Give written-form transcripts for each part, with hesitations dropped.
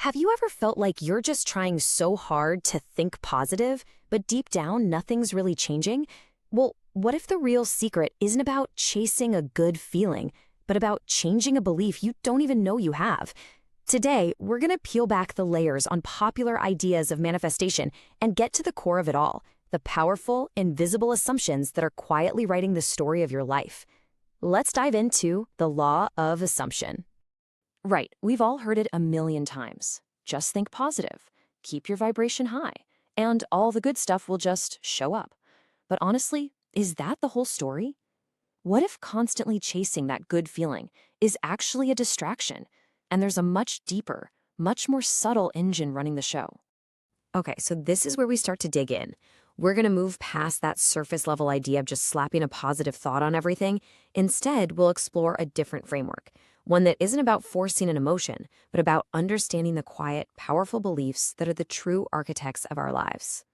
Have you ever felt like you're just trying so hard to think positive, but deep down nothing's really changing? Well, what if the real secret isn't about chasing a good feeling, but about changing a belief you don't even know you have? Today, we're going to peel back the layers on popular ideas of manifestation and get to the core of it all, the powerful, invisible assumptions that are quietly writing the story of your life. Let's dive into the law of assumption. Right, we've all heard it a million times. Just think positive, keep your vibration high, and all the good stuff will just show up. But honestly, is that the whole story? What if constantly chasing that good feeling is actually a distraction, and there's a much deeper, much more subtle engine running the show? Okay, so this is where we start to dig in. We're going to move past that surface level idea of just slapping a positive thought on everything. Instead, we'll explore a different framework, one that isn't about forcing an emotion, but about understanding the quiet, powerful beliefs that are the true architects of our lives.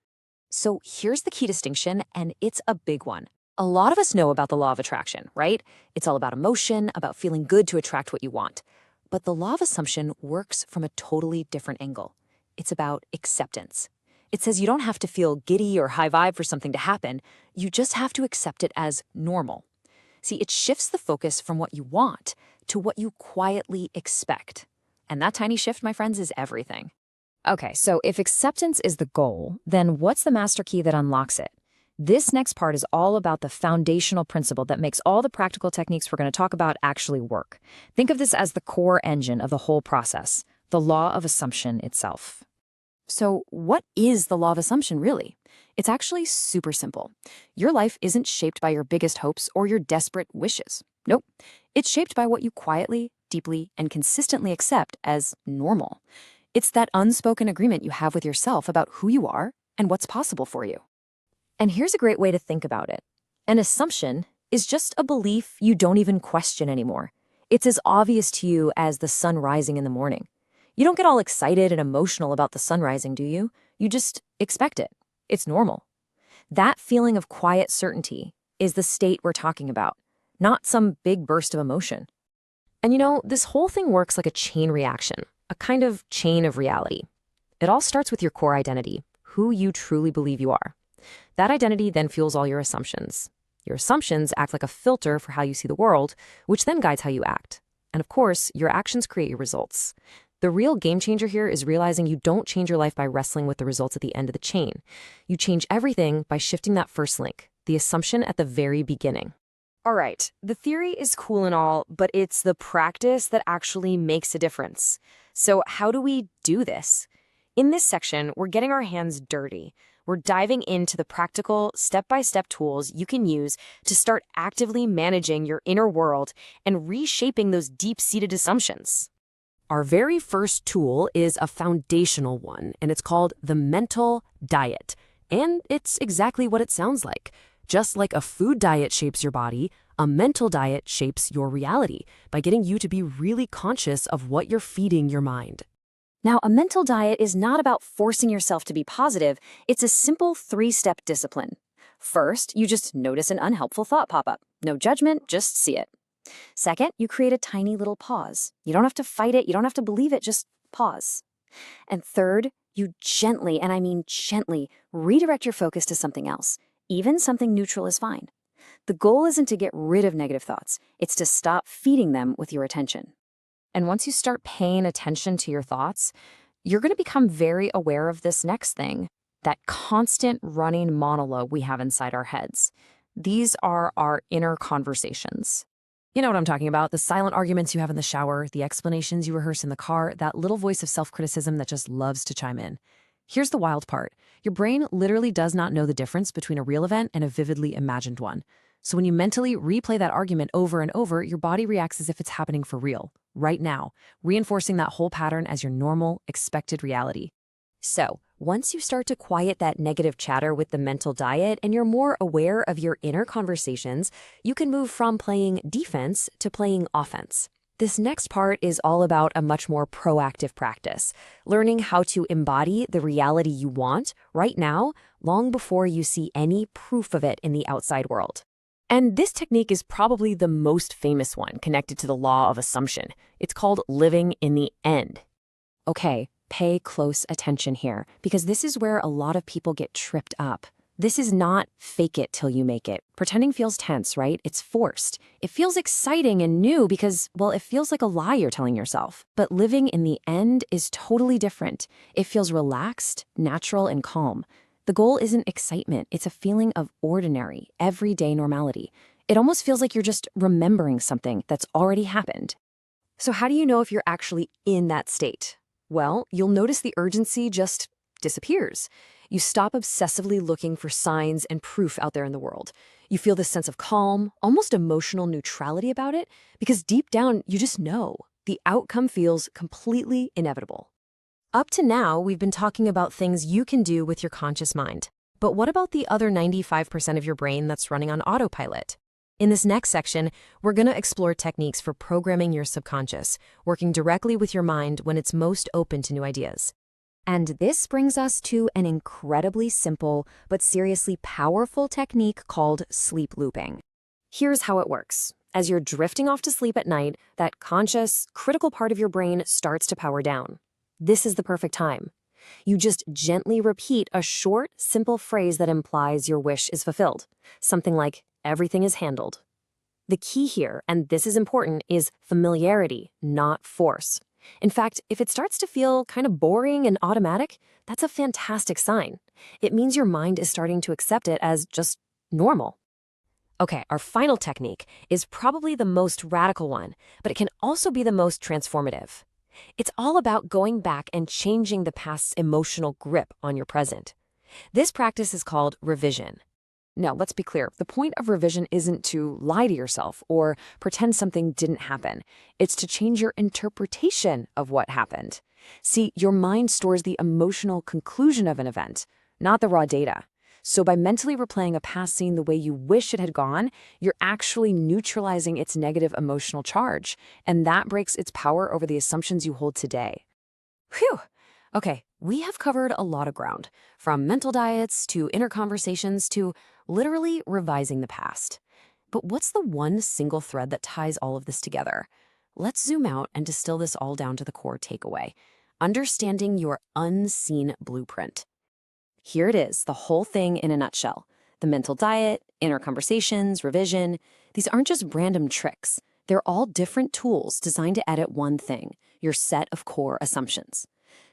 So here's the key distinction, and it's a big one. A lot of us know about the law of attraction, right? It's all about emotion, about feeling good to attract what you want. But the law of assumption works from a totally different angle. It's about acceptance. It says you don't have to feel giddy or high vibe for something to happen. You just have to accept it as normal. See, it shifts the focus from what you want to what you quietly expect. And that tiny shift, my friends, is everything. Okay, so if acceptance is the goal, then what's the master key that unlocks it? This next part is all about the foundational principle that makes all the practical techniques we're going to talk about actually work. Think of this as the core engine of the whole process, the law of assumption itself. So what is the law of assumption, really? It's actually super simple. Your life isn't shaped by your biggest hopes or your desperate wishes. Nope. It's shaped by what you quietly, deeply, and consistently accept as normal. It's that unspoken agreement you have with yourself about who you are and what's possible for you. And here's a great way to think about it. An assumption is just a belief you don't even question anymore. It's as obvious to you as the sun rising in the morning. You don't get all excited and emotional about the sun rising, do you? You just expect it. It's normal. That feeling of quiet certainty is the state we're talking about, not some big burst of emotion. And this whole thing works like a chain reaction, a kind of chain of reality. It all starts with your core identity, who you truly believe you are. That identity then fuels all your assumptions. Your assumptions act like a filter for how you see the world, which then guides how you act. And of course, your actions create your results. The real game changer here is realizing you don't change your life by wrestling with the results at the end of the chain. You change everything by shifting that first link, the assumption at the very beginning. All right, the theory is cool and all, but it's the practice that actually makes a difference. So how do we do this? In this section, we're getting our hands dirty. We're diving into the practical, step-by-step tools you can use to start actively managing your inner world and reshaping those deep-seated assumptions. Our very first tool is a foundational one, and it's called the mental diet. And it's exactly what it sounds like. Just like a food diet shapes your body, a mental diet shapes your reality by getting you to be really conscious of what you're feeding your mind. Now, a mental diet is not about forcing yourself to be positive. It's a simple 3-step discipline. First, you just notice an unhelpful thought pop up. No judgment, just see it. Second, you create a tiny little pause. You don't have to fight it, you don't have to believe it, just pause. And third, you gently, and I mean gently, redirect your focus to something else. Even something neutral is fine. The goal isn't to get rid of negative thoughts, it's to stop feeding them with your attention. And once you start paying attention to your thoughts, you're going to become very aware of this next thing, that constant running monologue we have inside our heads. These are our inner conversations. You know what I'm talking about, the silent arguments you have in the shower, the explanations you rehearse in the car, that little voice of self-criticism that just loves to chime in. Here's the wild part. Your brain literally does not know the difference between a real event and a vividly imagined one. So when you mentally replay that argument over and over, your body reacts as if it's happening for real, right now, reinforcing that whole pattern as your normal, expected reality. So, once you start to quiet that negative chatter with the mental diet and you're more aware of your inner conversations, you can move from playing defense to playing offense. This next part is all about a much more proactive practice, learning how to embody the reality you want right now, long before you see any proof of it in the outside world. And this technique is probably the most famous one connected to the law of assumption. It's called living in the end. Okay, Pay close attention here, because this is where a lot of people get tripped up. This is not fake it till you make it. Pretending feels tense, right? It's forced. It feels exciting and new because, well, it feels like a lie you're telling yourself. But living in the end is totally different. It feels relaxed, natural, and calm. The goal isn't excitement. It's a feeling of ordinary, everyday normality. It almost feels like you're just remembering something that's already happened. So how do you know if you're actually in that state? Well, you'll notice the urgency just disappears. You stop obsessively looking for signs and proof out there in the world. You feel this sense of calm, almost emotional neutrality about it, because deep down, you just know. The outcome feels completely inevitable. Up to now, we've been talking about things you can do with your conscious mind. But what about the other 95% of your brain that's running on autopilot? In this next section, we're going to explore techniques for programming your subconscious, working directly with your mind when it's most open to new ideas. And this brings us to an incredibly simple but seriously powerful technique called sleep looping. Here's how it works. As you're drifting off to sleep at night, that conscious, critical part of your brain starts to power down. This is the perfect time. You just gently repeat a short, simple phrase that implies your wish is fulfilled. Something like, everything is handled. The key here, and this is important, is familiarity, not force. In fact, if it starts to feel kind of boring and automatic, that's a fantastic sign. It means your mind is starting to accept it as just normal. Okay, our final technique is probably the most radical one, but it can also be the most transformative. It's all about going back and changing the past's emotional grip on your present. This practice is called revision. Now, let's be clear. The point of revision isn't to lie to yourself or pretend something didn't happen. It's to change your interpretation of what happened. See, your mind stores the emotional conclusion of an event, not the raw data. So by mentally replaying a past scene the way you wish it had gone, you're actually neutralizing its negative emotional charge, and that breaks its power over the assumptions you hold today. Phew! Okay, we have covered a lot of ground, from mental diets to inner conversations to literally revising the past. But what's the one single thread that ties all of this together? Let's zoom out and distill this all down to the core takeaway: understanding your unseen blueprint. Here it is, the whole thing in a nutshell. The mental diet, inner conversations, revision, these aren't just random tricks. They're all different tools designed to edit one thing: your set of core assumptions.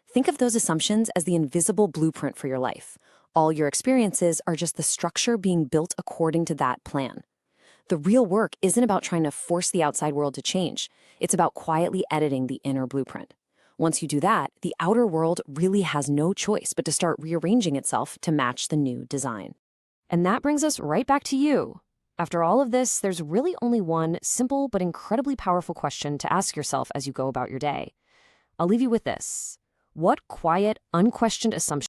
Think of those assumptions as the invisible blueprint for your life. All your experiences are just the structure being built according to that plan. The real work isn't about trying to force the outside world to change. It's about quietly editing the inner blueprint. Once you do that, the outer world really has no choice but to start rearranging itself to match the new design. And that brings us right back to you. After all of this, there's really only one simple but incredibly powerful question to ask yourself as you go about your day. I'll leave you with this. What quiet, unquestioned assumption